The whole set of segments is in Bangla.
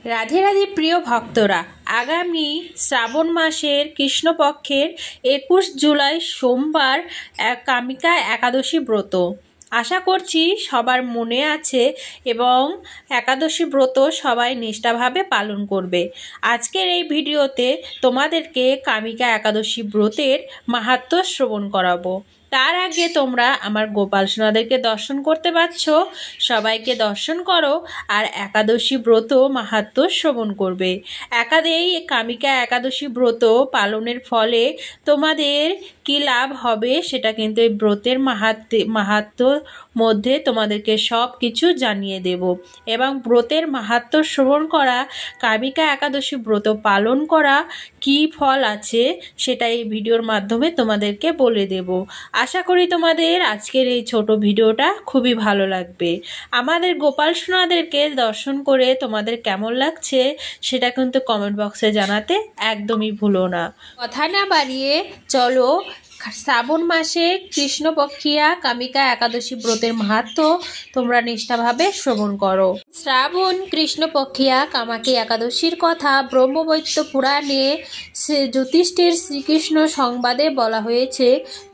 রাধে রাধে প্রিয় ভক্তরা, আগামী শ্রাবণ মাসের কৃষ্ণপক্ষের 21 জুলাই সোমবার কামিকা একাদশী ব্রত। আশা করছি সবার মনে আছে এবং একাদশী ব্রত সবাই নিষ্ঠাভাবে পালন করবে। আজকের এই ভিডিওতে তোমাদেরকে কামিকা একাদশী ব্রতের মাহাত্ম্য শ্রবণ করাবো। তার আগে তোমরা আমার গোপাল সোনাদেরকে দর্শন করতে পারছ, সবাইকে দর্শন করো আর একাদশী ব্রত মাহাত্ম্য শ্রবণ করবে। এই কামিকা একাদশী ব্রত পালনের ফলে তোমাদের কি লাভ হবে সেটা কিন্তু এই ব্রতের মাহাত্ম্যর মধ্যে তোমাদেরকে সব কিছু জানিয়ে দেব। এবং ব্রতের মাহাত্ম্য শ্রবণ করা, কামিকা একাদশী ব্রত পালন করা কি ফল আছে সেটা এই ভিডিওর মাধ্যমে তোমাদেরকে বলে দেব। আশা করি তোমাদের আজকের এই ছোট ভিডিওটা খুবই ভালো লাগবে। আমাদের গোপাল সোনাদেরকে দর্শন করে তোমাদের কেমন লাগছে সেটা কিন্তু কমেন্ট বক্সে জানাতে একদমই ভুলো না। কথা না বাড়িয়ে চলো শ্রাবণ মাসে কৃষ্ণপক্ষিয়া কামিকা একাদশী ব্রতের মাহাত্ম্য তোমরা নিষ্ঠাভাবে শ্রবণ করো। শ্রাবণ কৃষ্ণপক্ষিয়া কামাকি একাদশীর কথা ব্রহ্মবৈত্য পুরাণে যুধিষ্ঠির শ্রীকৃষ্ণ সংবাদে বলা হয়েছে।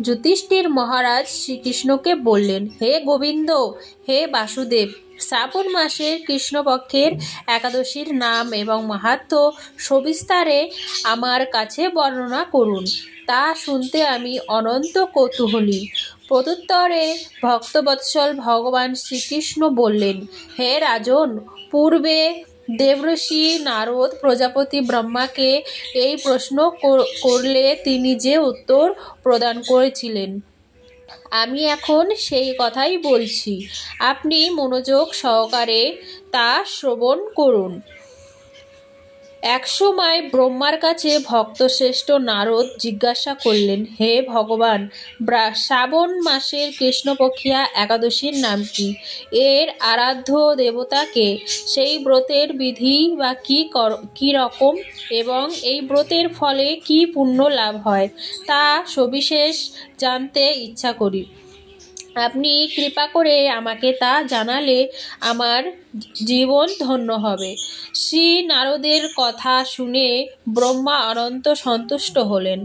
যুধিষ্ঠির মহারাজ শ্রীকৃষ্ণকে বললেন, হে গোবিন্দ, হে বাসুদেব, শ্রাবণ মাসের কৃষ্ণপক্ষের একাদশীর নাম এবং মাহাত্ম্য সবিস্তারে আমার কাছে বর্ণনা করুন, তা শুনতে আমি অনন্ত কৌতূহলী। প্রত্যুত্তরে ভক্তবৎসল ভগবান শ্রীকৃষ্ণ বললেন, হে রাজন, পূর্বে দেবর্ষি নারদ প্রজাপতি ব্রহ্মাকে এই প্রশ্ন করলে তিনি যে উত্তর প্রদান করেছিলেন, আমি এখন সেই কথাই বলছি। আপনি মনোযোগ সহকারে তা শ্রবণ করুন। এক সময় ব্রহ্মার কাছে ভক্তশ্রেষ্ঠ নারদ জিজ্ঞাসা করলেন, হে ভগবান, শ্রাবণ মাসের কৃষ্ণপক্ষিয়া একাদশীর নাম কি? এর আরাধ্য দেবতাকে? সেই ব্রতের বিধি বা কি রকম এবং এই ব্রতের ফলে কি পুণ্য লাভ হয় তা সবিশেষ জানতে ইচ্ছা করি। আপনি কৃপা করে আমাকে তা জানালে আমার জীবন ধন্য হবে। শ্রী নারদের কথা শুনে ব্রহ্মা অনন্ত সন্তুষ্ট হলেন।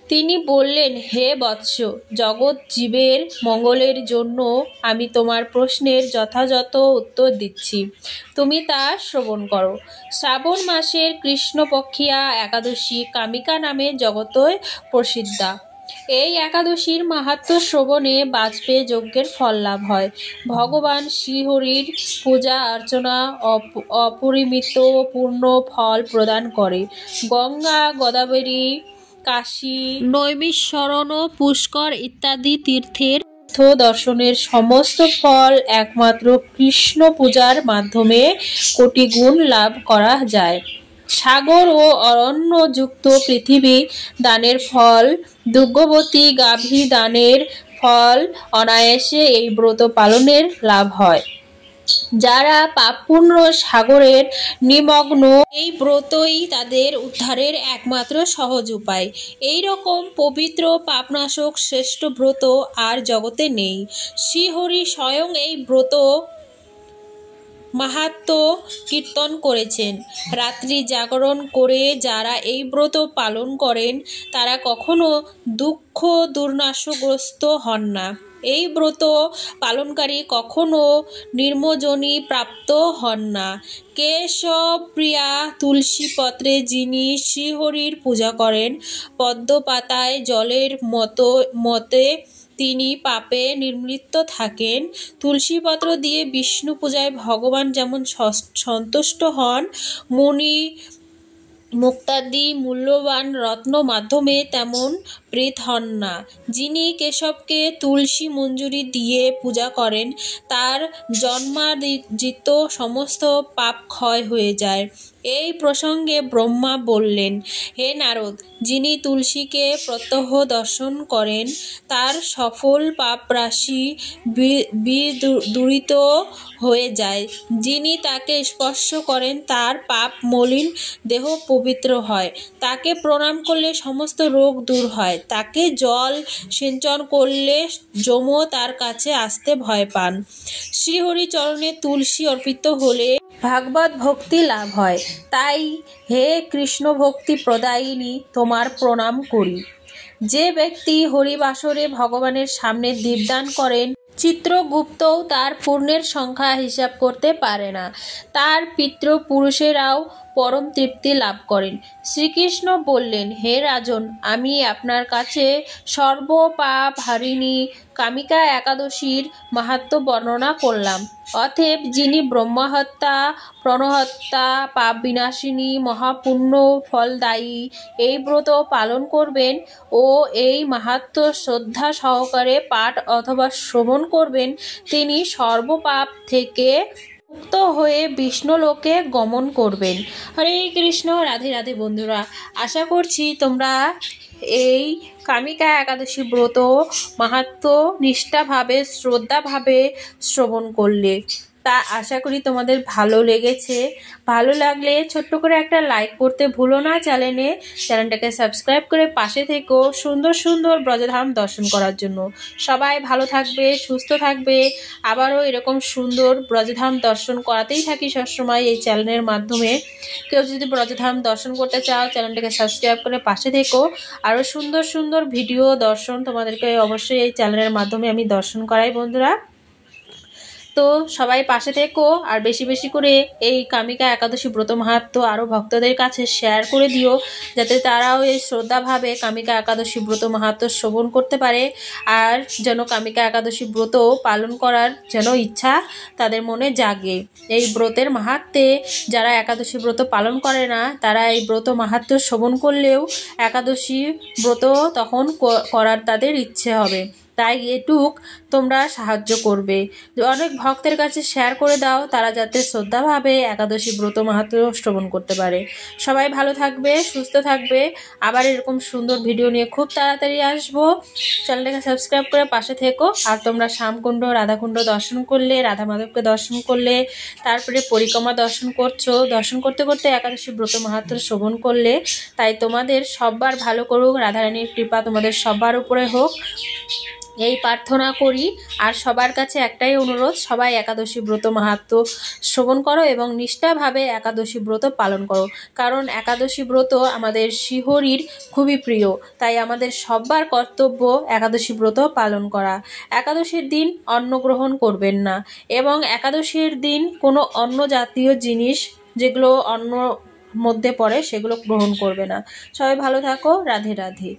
তিনি বললেন, হে বৎস, জগৎ জীবের মঙ্গলের জন্য আমি তোমার প্রশ্নের যথাযথ উত্তর দিচ্ছি, তুমি তা শ্রবণ করো। শ্রাবণ মাসের কৃষ্ণপক্ষিয়া একাদশী কামিকা নামে জগতে প্রসিদ্ধা। এই একাদশীর মাহাত্ম্য শ্রবণে বাজপেয়ী যজ্ঞের ফল লাভ হয়। ভগবান শ্রীহরির পূজা অর্চনা অপরিমিত পূর্ণ ফল প্রদান করে। গঙ্গা, গোদাবরী, কাশী, নৈমিষারণ্য, পুষ্কর ইত্যাদি তীর্থের দর্শনের সমস্ত ফল একমাত্র কৃষ্ণ পূজার মাধ্যমে কোটি গুণ লাভ করা যায়। সাগর ও অরণ্য যুক্ত পৃথিবী দানের ফল, দুগ্ধবতী গাভী দানের ফল অনায়াসে এই ব্রত পালনের লাভ হয়। যারা পাপপূর্ণ সাগরের নিমগ্ন, এই ব্রতই তাদের উদ্ধারের একমাত্র সহজ উপায়। এই রকম পবিত্র পাপনাশক শ্রেষ্ঠ ব্রত আর জগতে নেই। শ্রীহরি স্বয়ং এই ব্রত মাহাত্ম্য কীর্তন করেছেন। রাত্রি জাগরণ করে যারা এই ব্রত পালন করেন তারা কখনো দুঃখ দুর্নাশগ্রস্ত হন না। এই ব্রত পালনকারী কখনো নির্মজনী প্রাপ্ত হন না। কেশবপ্রিয়া তুলসী পত্রে যিনি শ্রীহরির পূজা করেন, পদ্ম পাতায় জলের মতে তিনি পাপে নির্মৃত থাকেন। তুলসীপত্র দিয়ে বিষ্ণু পূজায় ভগবান যেমন সন্তুষ্ট হন, মণি মুক্তাদি মূল্যবান রত্ন মাধ্যমে তেমন প্রীত হন না। যিনি কেশবকে তুলসী মঞ্জুরি দিয়ে পূজা করেন তার জন্মার্জিত সমস্ত পাপ ক্ষয় হয়ে যায়। এই প্রসঙ্গে ব্রহ্মা বললেন, হে নারদ, যিনি তুলসীকে প্রত্যহ দর্শন করেন তার সফল পাপ রাশি বিদূরিত হয়ে যায়। যিনি তাকে স্পর্শ করেন তার পাপ মলিন দেহ পবিত্র হয়। তাকে প্রণাম করলে সমস্ত রোগ দূর হয়। তাকে জল সিঞ্চন করলে যমও তার কাছে আসতে ভয় পান। শ্রীহরি চরণে তুলসী অর্পিত হলে ভাগবত ভক্তি লাভ হয়। তাই হে কৃষ্ণ ভক্তি প্রদায়িনী, তোমার প্রণাম করি। যে ব্যক্তি হরিবাসরে ভগবানের সামনে দীপদান করেন, চিত্রগুপ্তও তার পুণ্যের সংখ্যা হিসাব করতে পারে না। তার পিতৃপুরুষেরাও পরম তৃপ্তি লাভ করেন। শ্রীকৃষ্ণ বললেন, হে রাজন, আমি আপনার কাছে সর্বপাপ হারিণী কামিকা একাদশীর মাহাত্ম্য বর্ণনা করলাম। অতএব যিনি ব্রহ্মহত্যা, প্রণহত্যা, পাপ বিনাশিনী, মহাপুণ্য ফলদায়ী এই ব্রত পালন করবেন ও এই মাহাত্ম্য শ্রদ্ধা সহকারে পাঠ অথবা শ্রবণ করবেন, তিনি সর্বপাপ থেকে মুক্ত হয়ে বিষ্ণুলোকে গমন করবেন। হরে কৃষ্ণ। রাধে রাধে বন্ধুরা, আশা করছি তোমরা এই কামিকা একাদশী ব্রত মাহাত্ম্য নিষ্ঠাভাবে শ্রদ্ধাভাবে শ্রবণ করলে। তা আশা করি তোমাদের ভালো লেগেছে। ভালো লাগলে ছোট্ট করে একটা লাইক করতে ভুলো না। চ্যানেলটাকে সাবস্ক্রাইব করে পাশে থেকো সুন্দর সুন্দর ব্রজধাম দর্শন করার জন্য। সবাই ভালো থাকবে, সুস্থ থাকবে। আবারও এরকম সুন্দর ব্রজধাম দর্শন করাতেই থাকি সবসময় এই চ্যানেলের মাধ্যমে। কেউ যদি ব্রজধাম দর্শন করতে চাও, চ্যানেলটাকে সাবস্ক্রাইব করে পাশে থেকো। আরও সুন্দর সুন্দর ভিডিও দর্শন তোমাদেরকে অবশ্যই এই চ্যানেলের মাধ্যমে আমি দর্শন করাই বন্ধুরা। তো সবাই পাশে থেকো, আর বেশি বেশি করে এই কামিকা একাদশী ব্রত মাহাত্ম্য আরও ভক্তদের কাছে শেয়ার করে দিও, যাতে তারাও এই শ্রদ্ধাভাবে কামিকা একাদশী ব্রত মাহাত্ম্য শ্রবণ করতে পারে, আর যেন কামিকা একাদশী ব্রত পালন করার যেন ইচ্ছা তাদের মনে জাগে। এই ব্রতের মাহাত্ম্যে যারা একাদশী ব্রত পালন করে না, তারা এই ব্রত মাহাত্ম্য শ্রবণ করলেও একাদশী ব্রত তখন করার তাদের ইচ্ছে হবে। তাই এটুক তোমরা সাহায্য করবে, অনেক ভক্তের কাছে শেয়ার করে দাও, তারা যাতে শ্রদ্ধাভাবে একাদশী ব্রত মাহাত্ম্য শ্রবণ করতে পারে। সবাই ভালো থাকবে, সুস্থ থাকবে। আবার এরকম সুন্দর ভিডিও নিয়ে খুব তাড়াতাড়ি আসবো। চ্যানেলটাকে সাবস্ক্রাইব করে পাশে থেকো। আর তোমরা শ্যামকুণ্ড, রাধাকুণ্ড দর্শন করলে, রাধা মাধবকে দর্শন করলে, তারপরে পরিক্রমা দর্শন করছো, দর্শন করতে করতে একাদশী ব্রত মাহাত্ম্য শ্রবণ করলে, তাই তোমাদের সবার ভালো করুক, রাধারানীর কৃপা তোমাদের সবার উপরে হোক, এই প্রার্থনা করি। আর সবার কাছে একটাই অনুরোধ, সবাই একাদশী ব্রত মাহাত্ম্য শ্রবণ করো এবং নিষ্ঠাভাবে একাদশী ব্রত পালন করো। কারণ একাদশী ব্রত আমাদের শ্রীহরির খুবই প্রিয়, তাই আমাদের সবার কর্তব্য একাদশী ব্রত পালন করা। একাদশীর দিন অন্ন গ্রহণ করবেন না, এবং একাদশীর দিন কোনো অন্ন জাতীয় জিনিস যেগুলো অন্ন মধ্যে পড়ে সেগুলো গ্রহণ করবে না। সবাই ভালো থাকো। রাধে রাধে।